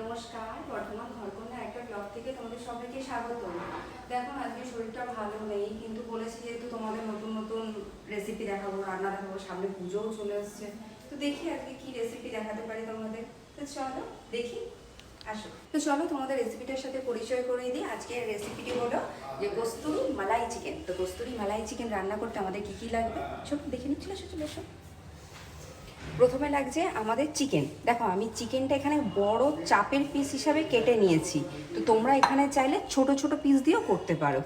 নমস্কার, বর্ধমান ঘরকন্যা একটা ব্লগ থেকে তোমাদের সবাইকে স্বাগত। দেখো আজকে শরীরটা ভালো নেই, কিন্তু বলেছি যেহেতু তোমাদের নতুন নতুন রেসিপি দেখাবো, রান্না দেখাবো, সামনে পুজোও চলে আসছে, তো দেখি আজকে কি রেসিপি দেখাতে পারি তোমাদের। তো চলো দেখি, আসো। তো চলো তোমাদের রেসিপিটার সাথে পরিচয় করিয়ে দিই। আজকের রেসিপিটি হলো যে কস্তুরি মালাই চিকেন। তো কস্তুরি মালাই চিকেন রান্না করতে আমাদের কি কি লাগবে সব দেখে নিচ্ছিল, চলে এসো। প্রথমে লাগছে আমাদের চিকেন। দেখো আমি চিকেনটা এখানে বড় চাপের পিস হিসাবে কেটে নিয়েছি, তো তোমরা এখানে চাইলে ছোট ছোট পিস দিয়েও করতে পারো।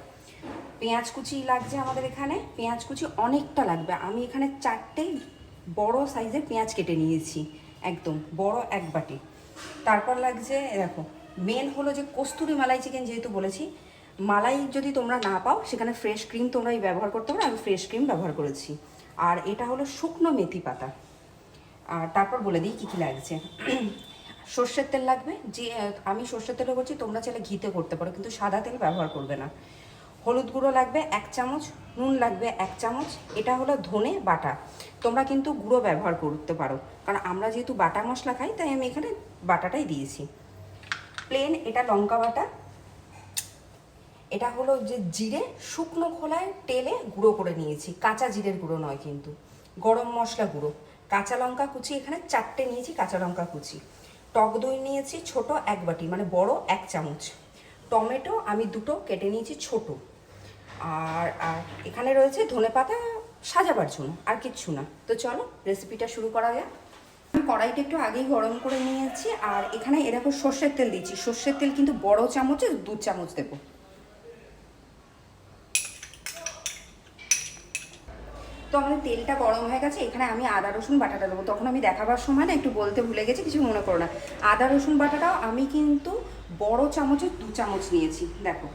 পেঁয়াজ কুচি লাগছে আমাদের এখানে, পেঁয়াজ কুচি অনেকটা লাগবে। আমি এখানে 4টে বড় সাইজের পেঁয়াজ কেটে নিয়েছি, একদম বড় এক বাটি। তারপর লাগছে দেখো, মেন হলো যে কস্তুরি মালাই চিকেন, যেহেতু বলেছি মালাই যদি তোমরা না পাও সেখানে ফ্রেশ ক্রিম তোমরা ব্যবহার করতে পারো, আমি ফ্রেশ ক্রিম ব্যবহার করেছি। আর এটা হলো শুকনো মেথি পাতা। আর তারপর বলে দিই কী কী লাগছে। সর্ষের তেল লাগবে, যে আমি সর্ষের তেলও করছি, তোমরা চাইলে ঘিতে করতে পারো, কিন্তু সাদা তেল ব্যবহার করবে না। হলুদ গুঁড়ো লাগবে 1 চামচ, নুন লাগবে 1 চামচ। এটা হলো ধনে বাটা, তোমরা কিন্তু গুঁড়ো ব্যবহার করতে পারো, কারণ আমরা যেহেতু বাটা মশলা খাই তাই আমি এখানে বাটাটাই দিয়েছি। প্লেন এটা লঙ্কা বাটা। এটা হলো যে জিরে শুকনো খোলায় তেলে গুঁড়ো করে নিয়েছি, কাঁচা জিরের গুঁড়ো নয় কিন্তু। গরম মশলা গুঁড়ো, কাঁচা লঙ্কা কুচি এখানে 4টে নিয়েছি, কাঁচা লঙ্কা কুচি। টক দই নিয়েছি ছোট 1 বাটি, মানে বড় 1 চামচ। টমেটো আমি 2টো কেটে নিয়েছি ছোট। আর আর এখানে রয়েছে ধনেপাতা সাজাবার জন্য, আর কিচ্ছু না। তো চলো রেসিপিটা শুরু করা যাক। আমি কড়াইটা একটু আগেই গরম করে নিয়েছি, আর এখানে এরকম সর্ষের তেল দিচ্ছি। সর্ষের তেল কিন্তু বড় চামচে 2 চামচ দেবো। তো আমাদের তেলটা গরম হয়ে গেছে, এখানে আমি আদা রসুন বাটাটা দেবো। তখন আমি দেখাবার সময় না একটু বলতে ভুলে গেছি, কিছু মনে করো না। আদা রসুন বাটাটাও আমি কিন্তু বড় চামচের 2 চামচ নিয়েছি। দেখো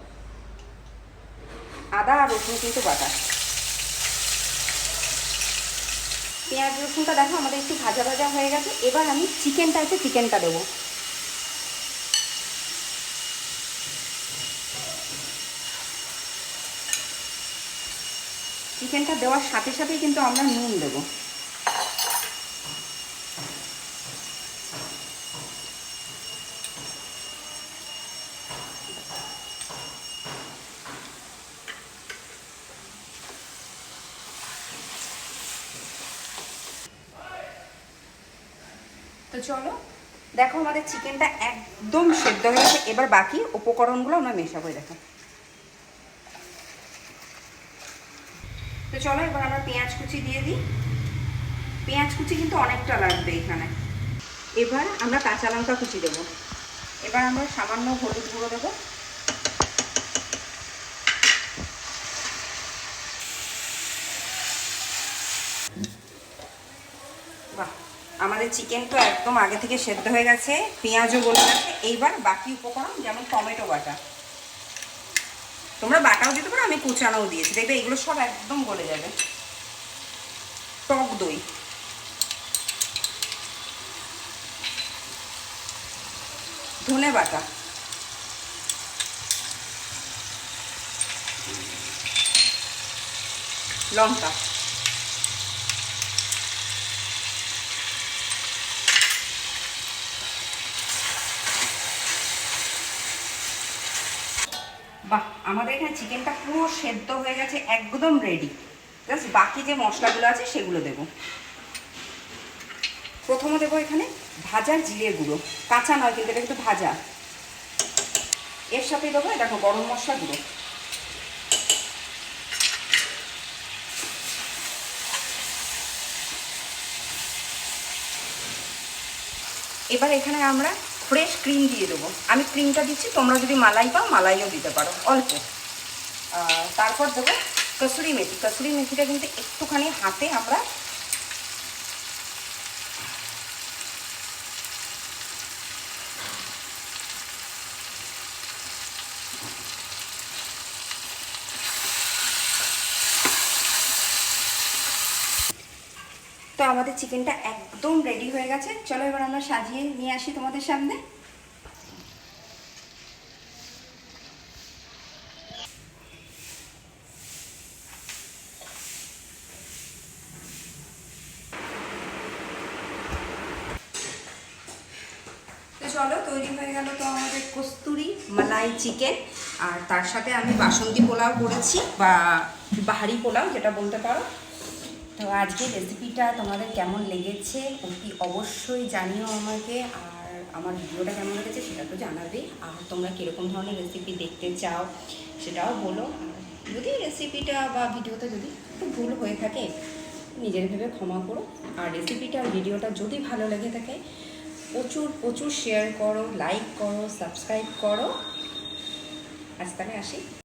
আদা আর রসুন কিন্তু বাটা। পেঁয়াজ রসুনটা দেখো আমাদের একটু ভাজা ভাজা হয়ে গেছে। এবার আমি চিকেনটা দেবো। চিকেনটা দেওয়ার সাথে সাথেই কিন্তু আমরা নুন দেবো। তো চলো দেখো আমাদের চিকেনটা একদম সেদ্ধ হয়ে গেছে। এবার বাকি উপকরণগুলো আমরা মেশাবো। দেখো, তো চলো এবার আমরা পেঁয়াজ কুচি দিয়ে দিই। পেঁয়াজ কুচি কিন্তু অনেকটা লাগবে এখানে। এবার আমরা কাঁচা লঙ্কা কুচি দেবো। এবার আমরা সামান্য হলুদ গুঁড়ো দেবো। বাহ, আমাদের চিকেন তো একদম আগে থেকে সেদ্ধ হয়ে গেছে, পেঁয়াজও গলে গেছে। এইবার বাকি উপকরণ যেমন টমেটো বাটা, তোমরা বাটাও দিতে পারো, আমি কুচানোও দিয়েছি, দেখবে এগুলো সব একদম গলে যাবে। টক দই, ধনে বাটা, লঙ্কা, বাহ, আমাদের এখানে চিকেনটা পুরো সেদ্ধ হয়ে গেছে, একদম রেডি। জাস্ট বাকি যে মশলাগুলো আছে সেগুলো দেবো। প্রথমে দেবো এখানে ভাজা জিরে গুঁড়ো, কাঁচা নয় কিন্তু, এটা কিন্তু ভাজা। এর সাথে দেবো দেখো গরম মশলা গুঁড়ো। এবার এখানে আমরা ফ্রেশ ক্রিম দিয়ে দেবো। আমি ক্রিমটা দিচ্ছি, তোমরা যদি মালাই পাও মালাইও দিতে পারো অল্প। তারপর দেবো কসুরি মেথি। কসুরি মেথিটা কিন্তু একটুখানি হাতে আমরা তো আমাদের চিকেনটা একদম রেডি হয়ে গেছে। চলো এবার আমরা সাজিয়ে নিয়ে আসি তোমাদের সামনে। তো চলো তৈরি হয়ে গেল তো আমাদের কস্তুরি মালাই চিকেন, আর তার সাথে আমি বাসন্তী পোলাও করেছি বা বাহারি পোলাও যেটা বলতে পারো। তো আজকে রেসিপিটা তোমাদের কেমন লেগেছে অতি অবশ্যই জানিও আমাকে, আর আমার ভিডিওটা কেমন লেগেছে সেটা তো জানাবে, আর তোমরা কীরকম ধরনের রেসিপি দেখতে চাও সেটাও বলো। আর যদি রেসিপিটা বা ভিডিওতে যদি একটু ভুল হয়ে থাকে নিজের ভেবে ক্ষমা করো, আর রেসিপিটা ভিডিওটা যদি ভালো লেগে থাকে প্রচুর প্রচুর শেয়ার করো, লাইক করো, সাবস্ক্রাইব করো। আজ তাহলে আসি।